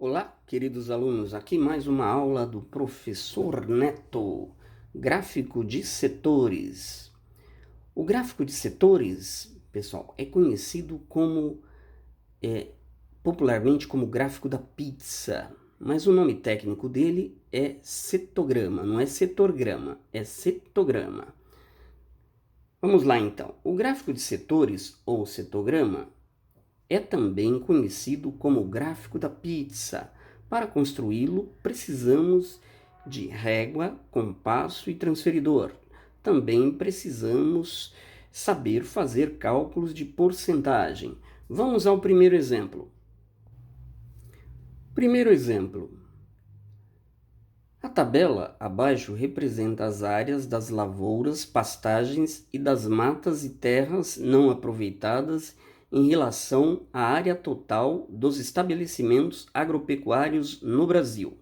Olá, queridos alunos, aqui mais uma aula do professor Neto, gráfico de setores. O gráfico de setores, pessoal, é conhecido popularmente como gráfico da pizza, mas o nome técnico dele é setograma, não é setorgrama, é setograma. Vamos lá então. O gráfico de setores ou setograma é também conhecido como gráfico da pizza. Para construí-lo, precisamos de régua, compasso e transferidor. Também precisamos saber fazer cálculos de porcentagem. Vamos ao primeiro exemplo. Primeiro exemplo. A tabela abaixo representa as áreas das lavouras, pastagens e das matas e terras não aproveitadas em relação à área total dos estabelecimentos agropecuários no Brasil.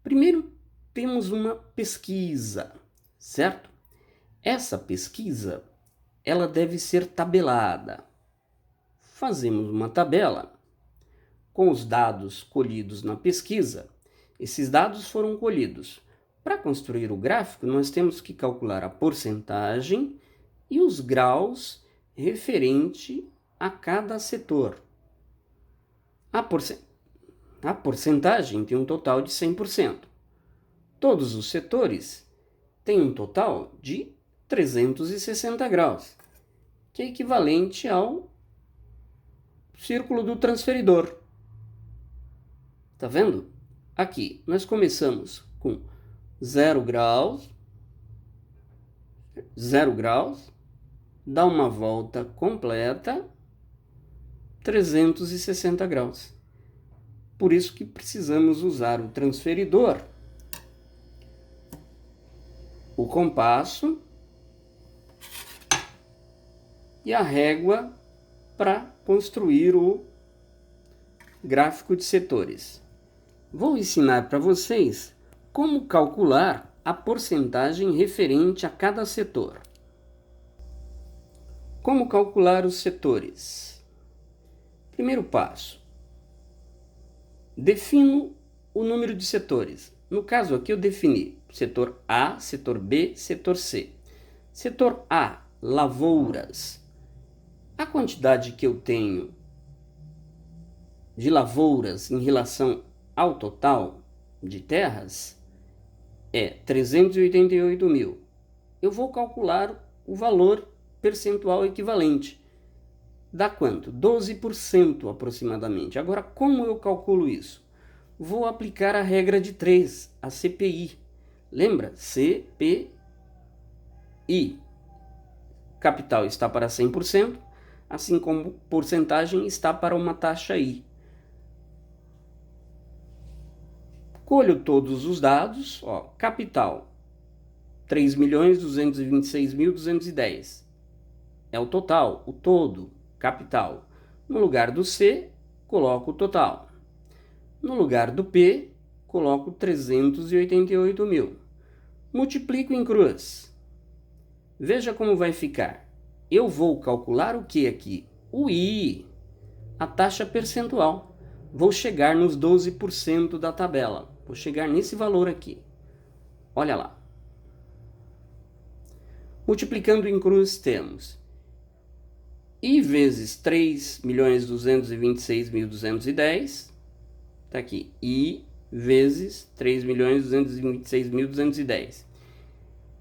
Primeiro, temos uma pesquisa, certo? Essa pesquisa, ela deve ser tabelada. Fazemos uma tabela com os dados colhidos na pesquisa. Esses dados foram colhidos. Para construir o gráfico, nós temos que calcular a porcentagem e os graus referente a cada setor. A porcentagem tem um total de 100%. Todos os setores têm um total de 360 graus, que é equivalente ao círculo do transferidor. Tá vendo? Aqui, nós começamos com 0 graus, dá uma volta completa, 360 graus. Por isso que precisamos usar o transferidor, o compasso e a régua para construir o gráfico de setores. Vou ensinar para vocês como calcular a porcentagem referente a cada setor. Como calcular os setores? Primeiro passo. Defino o número de setores. No caso aqui eu defini setor A, setor B, setor C. Setor A, lavouras. A quantidade que eu tenho de lavouras em relação ao total de terras é 388 mil. Eu vou calcular o valor percentual equivalente. Dá quanto? 12% aproximadamente. Agora, como eu calculo isso? Vou aplicar a regra de 3, a CPI. Lembra? CPI. Capital está para 100%, assim como porcentagem está para uma taxa I. Colho todos os dados, capital 3.226.210 é o total, o todo, capital. No lugar do C, coloco o total. No lugar do P, coloco 388 mil. Multiplico em cruz. Veja como vai ficar. Eu vou calcular o que aqui? O I, a taxa percentual. Vou chegar nos 12% da tabela. Vou chegar nesse valor aqui. Olha lá. Multiplicando em cruz temos I vezes 3.226.210. Está aqui. I vezes 3.226.210.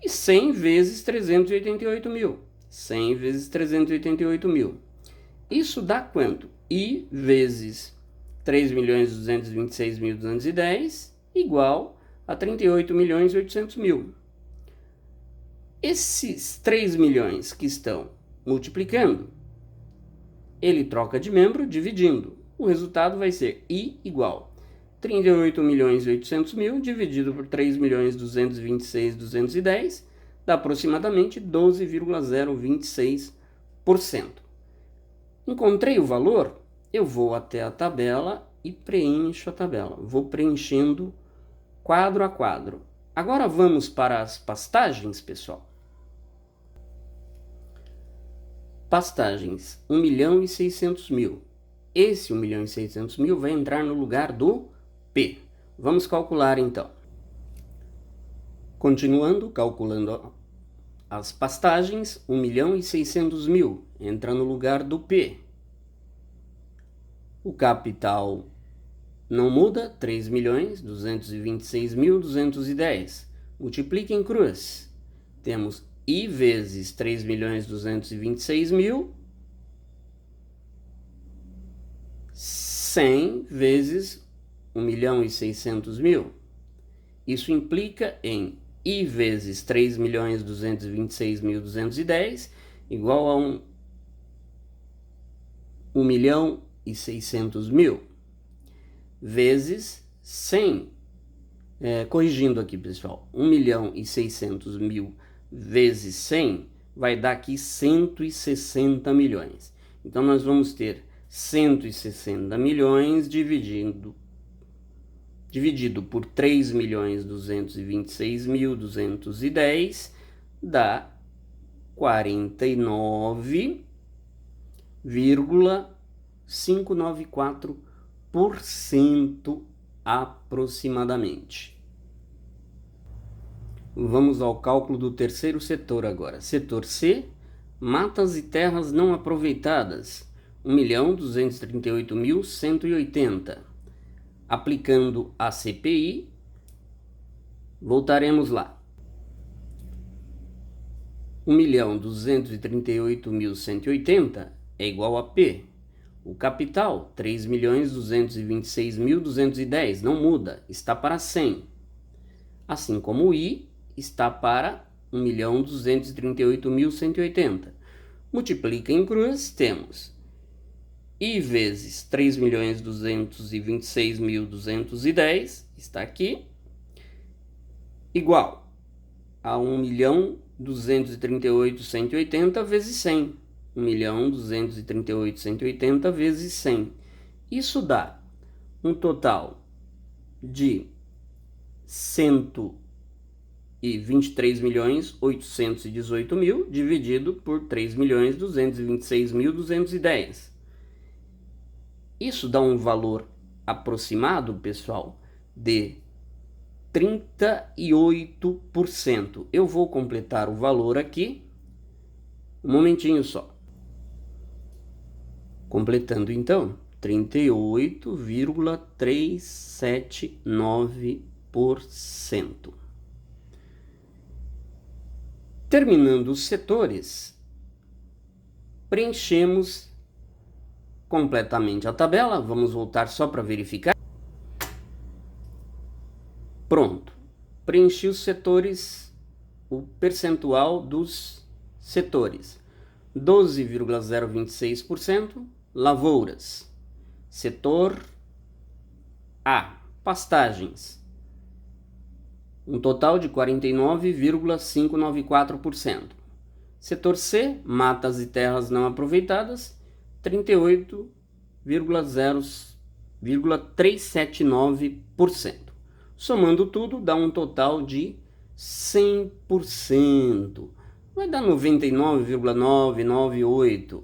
E 100 vezes 388 mil. 100 vezes 388 mil. Isso dá quanto? I vezes 3.226.210 igual a 38.800.000. Esses 3 milhões que estão multiplicando, ele troca de membro dividindo. O resultado vai ser I igual 38.800.000 dividido por 3.226.210, dá aproximadamente 12,026%. Encontrei o valor? Eu vou até a tabela e preencho a tabela. Vou preenchendo quadro a quadro. Agora vamos para as pastagens, pessoal. Pastagens, 1.600.000. esse 1.600.000 vai entrar no lugar do P. Vamos calcular então. Continuando, calculando as pastagens, 1.600.000 entra no lugar do P. O capital não muda, 3.226.210. Multiplica em cruz. Temos I vezes 3.226.000, 100 vezes 1.600.000. Isso implica em I vezes 3.226.210 igual a 1.600.000 vezes 100. Corrigindo aqui, pessoal, 1.600.000 vezes 100 vai dar aqui 160 milhões. Então, nós vamos ter 160 milhões dividido por 3.226.210 dá 49,594% aproximadamente. Vamos ao cálculo do terceiro setor agora. Setor C, matas e terras não aproveitadas, 1.238.180. Aplicando a CPI, voltaremos lá. 1.238.180 é igual a P. O capital, 3.226.210, não muda, está para 100. Assim como o I está para 1.238.180. Multiplica em cruz, temos I vezes 3.226.210, está aqui, igual a 1.238.180 vezes 100. 1.238.180 vezes 100. Isso dá um total de 123.818.000 dividido por 3.226.210. Isso dá um valor aproximado, pessoal, de 38%. Eu vou completar o valor aqui, um momentinho só. Completando então, 38,379%. Terminando os setores, preenchemos completamente a tabela. Vamos voltar só para verificar. Pronto. Preenchi os setores, o percentual dos setores. 12,026% lavouras. Setor A, pastagens. Um total de 49,594%. Setor C, matas e terras não aproveitadas, 38,379%. Somando tudo, dá um total de 100%. Vai dar 99,998%.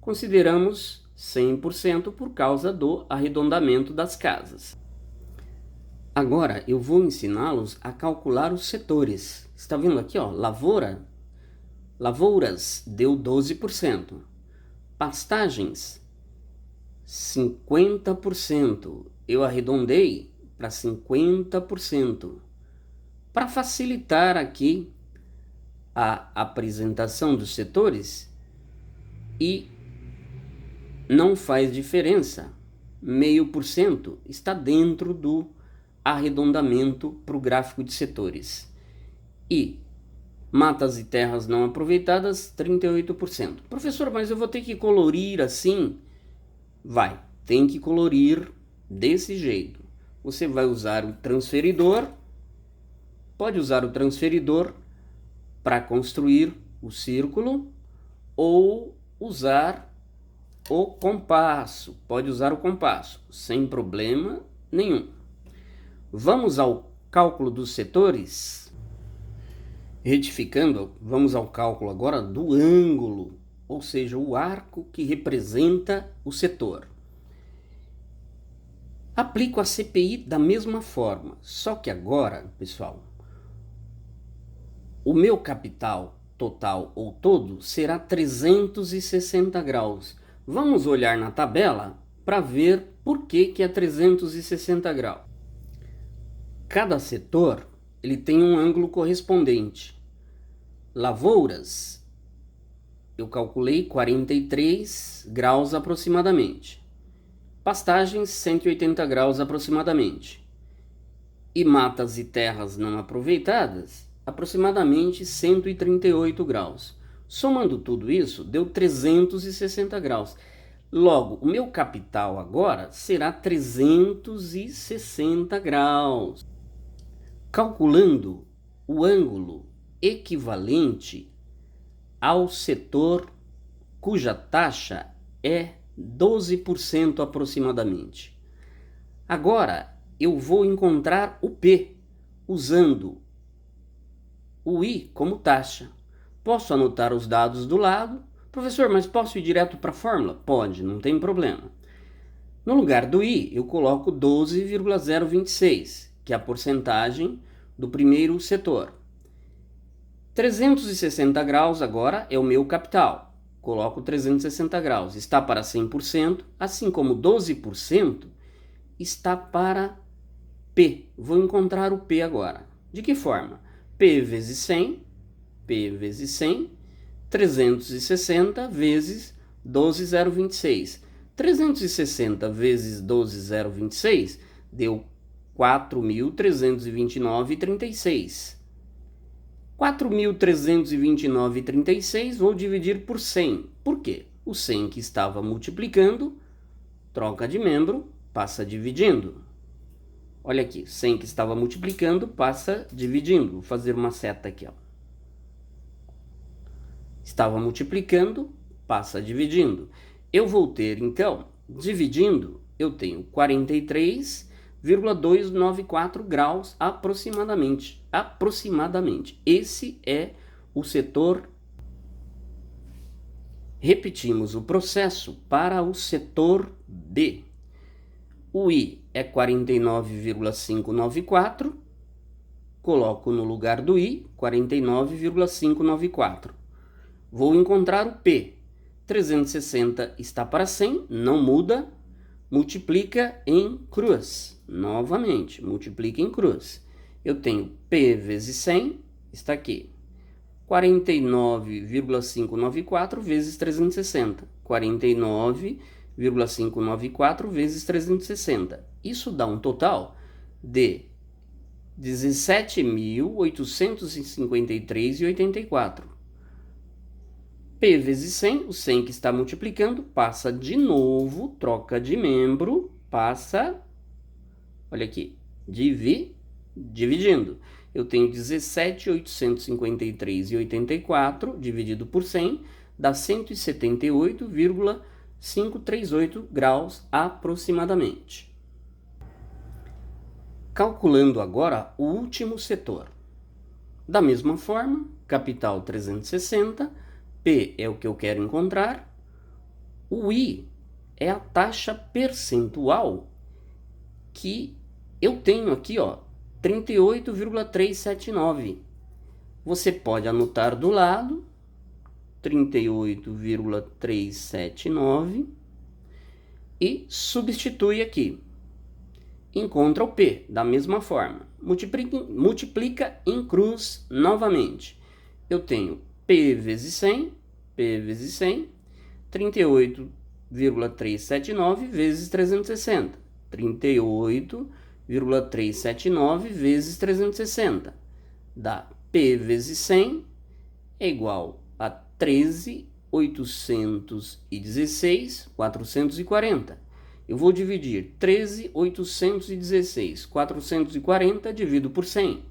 Consideramos 100% por causa do arredondamento das casas. Agora eu vou ensiná-los a calcular os setores. Está vendo aqui, ó, lavouras deu 12%. Pastagens, 50%. Eu arredondei para 50%. Para facilitar aqui a apresentação dos setores, e não faz diferença, 0,5% está dentro do arredondamento para o gráfico de setores. E matas e terras não aproveitadas, 38%. Professor, mas eu vou ter que colorir assim? Vai, tem que colorir desse jeito. Você vai usar o transferidor, pode usar o transferidor para construir o círculo, ou usar o compasso, pode usar o compasso, sem problema nenhum. Vamos ao cálculo dos setores? Retificando, vamos ao cálculo agora do ângulo ou seja, o arco que representa o setor. Aplico a CPI da mesma forma, só que agora, pessoal, o meu capital total ou todo será 360 graus. Vamos olhar na tabela para ver por que é 360 graus. Cada setor ele tem um ângulo correspondente. Lavouras, eu calculei 43 graus aproximadamente. Pastagens, 180 graus aproximadamente. E matas e terras não aproveitadas, aproximadamente 138 graus. Somando tudo isso, deu 360 graus. Logo, o meu capital agora será 360 graus. Calculando o ângulo equivalente ao setor cuja taxa é 12% aproximadamente. Agora, eu vou encontrar o P, usando o I como taxa. Posso anotar os dados do lado. Professor, mas posso ir direto para a fórmula? Pode, não tem problema. No lugar do I, eu coloco 12,026, que é a porcentagem do primeiro setor. 360 graus agora é o meu capital. Coloco 360 graus. Está para 100%, assim como 12% está para P. Vou encontrar o P agora. De que forma? P vezes 100, 360 vezes 12,026. 360 vezes 12,026 deu 4.329,36. 4.329,36 vou dividir por 100. Por quê? O 100 que estava multiplicando, troca de membro, passa dividindo. Olha aqui, 100 que estava multiplicando, passa dividindo. Vou fazer uma seta aqui, ó. Estava multiplicando, passa dividindo. Eu vou ter, então, dividindo, eu tenho 43,294 graus aproximadamente. Esse é o setor. Repetimos o processo para o setor B. O I é 49,594. Coloco no lugar do I 49,594. Vou encontrar o P. 360 está para 100, não muda. Multiplica em cruz. Novamente, multiplica em cruz. Eu tenho P vezes 100, está aqui. 49,594 vezes 360. 49,594 vezes 360. Isso dá um total de 17.853,84. P vezes 100, o 100 que está multiplicando, passa de novo, troca de membro, passa, olha aqui, dividindo. Eu tenho 17.853,84 dividido por 100, dá 178,538 graus aproximadamente. Calculando agora o último setor. Da mesma forma, capital 360, P é o que eu quero encontrar, o I é a taxa percentual que eu tenho aqui, ó, 38,379. Você pode anotar do lado, 38,379 e substitui aqui. Encontra o P da mesma forma. Multiplica em cruz novamente. Eu tenho P vezes 100, 38,379 vezes 360. 38,379 vezes 360. Dá P vezes 100 é igual a 13.816,440. Eu vou dividir 13.816,440 divido por 100.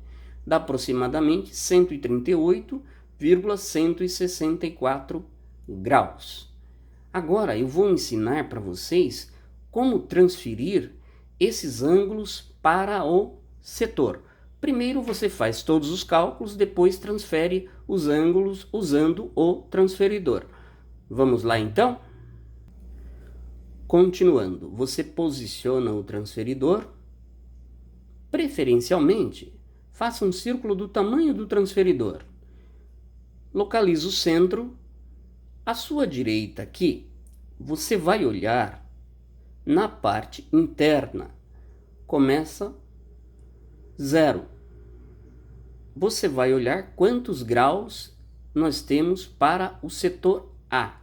Dá aproximadamente 138,164 graus. Agora eu vou ensinar para vocês como transferir esses ângulos para o setor. Primeiro você faz todos os cálculos, depois transfere os ângulos usando o transferidor. Vamos lá então? Continuando, você posiciona o transferidor. Preferencialmente, faça um círculo do tamanho do transferidor. Localize o centro. À sua direita aqui, você vai olhar na parte interna. Começa 0. Você vai olhar quantos graus nós temos para o setor A.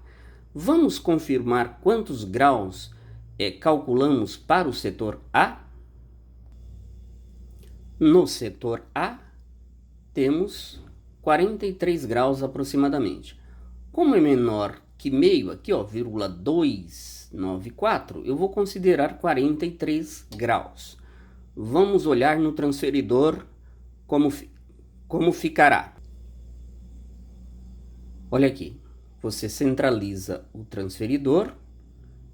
Vamos confirmar quantos graus calculamos para o setor A? No setor A, temos 43 graus aproximadamente. Como é menor que meio, aqui ó, 0,294, eu vou considerar 43 graus. Vamos olhar no transferidor como ficará. Olha aqui, você centraliza o transferidor,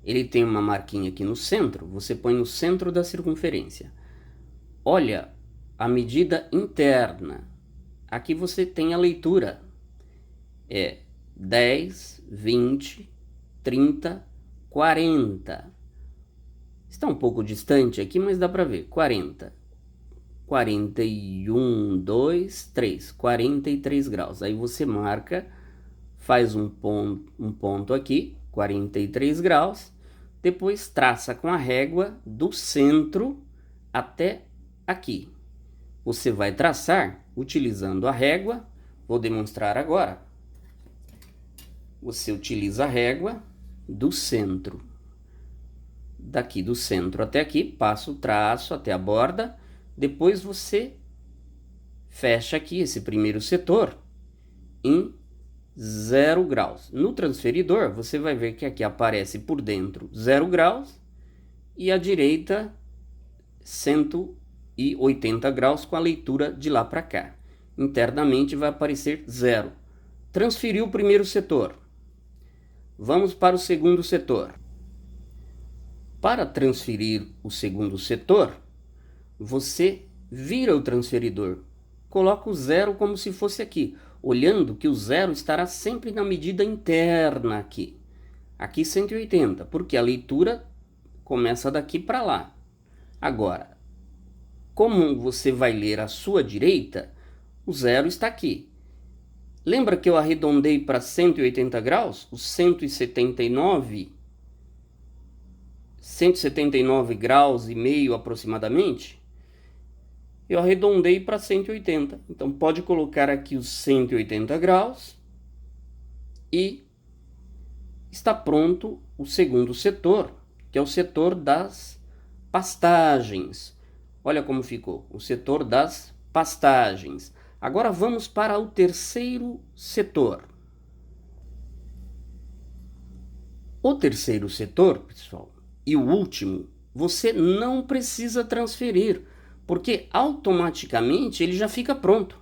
ele tem uma marquinha aqui no centro, você põe no centro da circunferência. Olha a medida interna, aqui você tem a leitura, é 10, 20, 30, 40. Está um pouco distante aqui, mas dá para ver, 40. 41, 2, 3, 43 graus. Aí você marca, faz um ponto aqui, 43 graus. Depois traça com a régua do centro até aqui. Você vai traçar utilizando a régua. Vou demonstrar agora. Você utiliza a régua do centro. Daqui do centro até aqui, passa o traço até a borda. Depois você fecha aqui esse primeiro setor em 0 graus. No transferidor, você vai ver que aqui aparece por dentro 0 graus e à direita 180 graus com a leitura de lá para cá. Internamente vai aparecer 0. Transferiu o primeiro setor. Vamos para o segundo setor. Para transferir o segundo setor, você vira o transferidor, coloca o 0 como se fosse aqui, olhando que o 0 estará sempre na medida interna aqui. Aqui 180, porque a leitura começa daqui para lá. Agora, como você vai ler à sua direita, o 0 está aqui. Lembra que eu arredondei para 180 graus? Os 179 graus e meio aproximadamente? Eu arredondei para 180. Então, pode colocar aqui os 180 graus e está pronto o segundo setor, que é o setor das pastagens. Olha como ficou, o setor das pastagens. Agora vamos para o terceiro setor. O terceiro setor, pessoal, e o último, você não precisa transferir, porque automaticamente ele já fica pronto.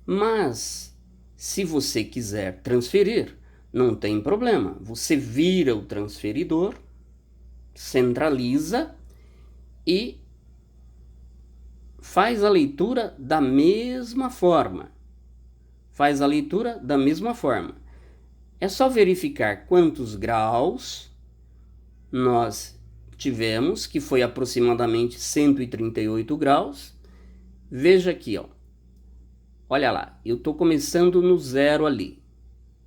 Mas, se você quiser transferir, não tem problema. Você vira o transferidor, centraliza e faz a leitura da mesma forma. Faz a leitura da mesma forma. É só verificar quantos graus nós tivemos, que foi aproximadamente 138 graus. Veja aqui, ó. Olha lá, eu estou começando no 0 ali.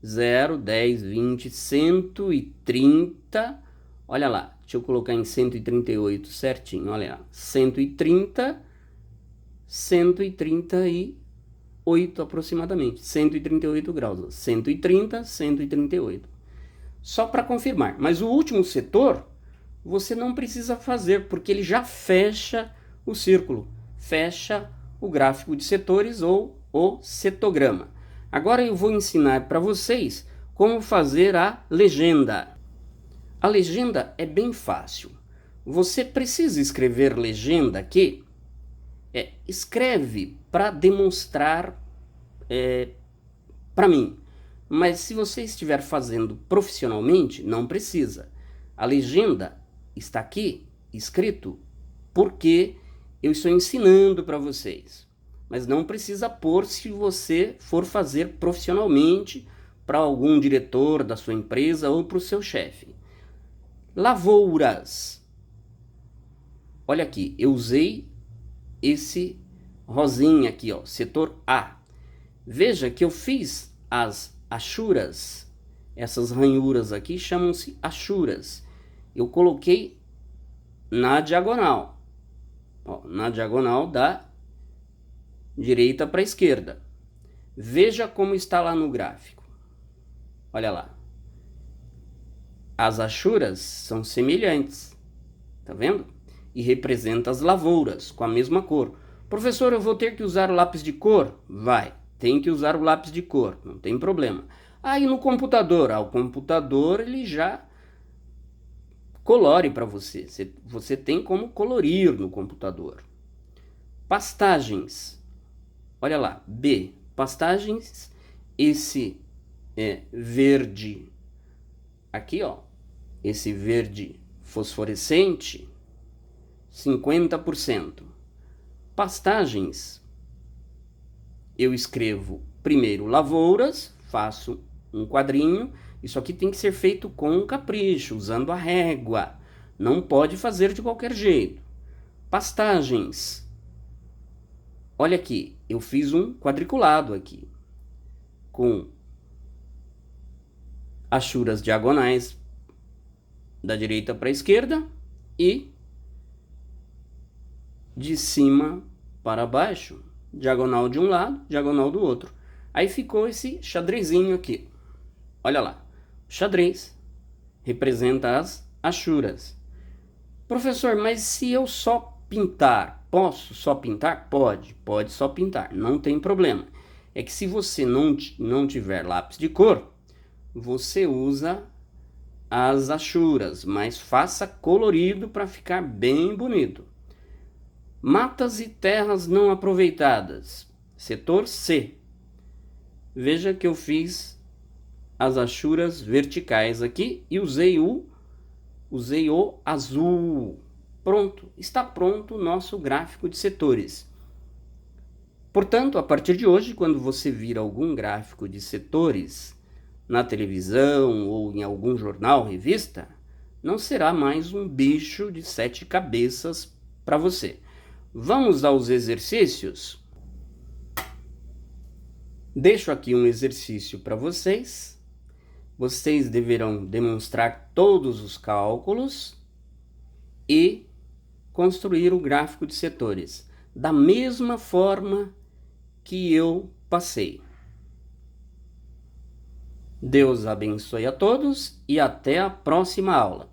0, 10, 20, 130. Olha lá, deixa eu colocar em 138 certinho, olha lá. 130, 138 aproximadamente. 138 graus. 130, 138. Só para confirmar. Mas o último setor você não precisa fazer, porque ele já fecha o círculo, fecha o gráfico de setores ou o setograma. Agora eu vou ensinar para vocês como fazer a legenda. A legenda é bem fácil. Você precisa escrever legenda aqui. Escreve para demonstrar para mim. Mas se você estiver fazendo profissionalmente, não precisa. A legenda está aqui escrito porque eu estou ensinando para vocês. Mas não precisa pôr se você for fazer profissionalmente, para algum diretor da sua empresa ou para o seu chefe. Lavouras. Olha aqui, eu usei esse rosinha aqui, ó, setor A. Veja que eu fiz as achuras. Essas ranhuras aqui chamam-se achuras. Eu coloquei na diagonal. Ó, na diagonal da direita para a esquerda. Veja como está lá no gráfico. Olha lá. As achuras são semelhantes. Tá vendo? E representa as lavouras com a mesma cor. Professor, eu vou ter que usar o lápis de cor? Vai, tem que usar o lápis de cor, não tem problema. Aí no computador, o computador ele já colore para você. Você tem como colorir no computador. Pastagens. Olha lá, B. Pastagens, esse verde aqui, ó. Esse verde fosforescente, 50%. Pastagens, eu escrevo primeiro lavouras, faço um quadrinho. Isso aqui tem que ser feito com capricho, usando a régua. Não pode fazer de qualquer jeito. Pastagens. Olha aqui, eu fiz um quadriculado aqui, com achuras diagonais da direita para a esquerda e de cima para baixo, diagonal de um lado, diagonal do outro. Aí ficou esse xadrezinho aqui. Olha lá, xadrez representa as achuras. Professor, mas se eu só pintar, posso só pintar? Pode só pintar, não tem problema. É que se você não tiver lápis de cor, você usa as achuras, mas faça colorido para ficar bem bonito. Matas e terras não aproveitadas, setor C. Veja que eu fiz as achuras verticais aqui e usei o azul. Pronto, está pronto o nosso gráfico de setores. Portanto, a partir de hoje, quando você vir algum gráfico de setores na televisão ou em algum jornal, revista, não será mais um bicho de 7 cabeças para você. Vamos aos exercícios? Deixo aqui um exercício para vocês. Vocês deverão demonstrar todos os cálculos e construir o gráfico de setores da mesma forma que eu passei. Deus abençoe a todos e até a próxima aula.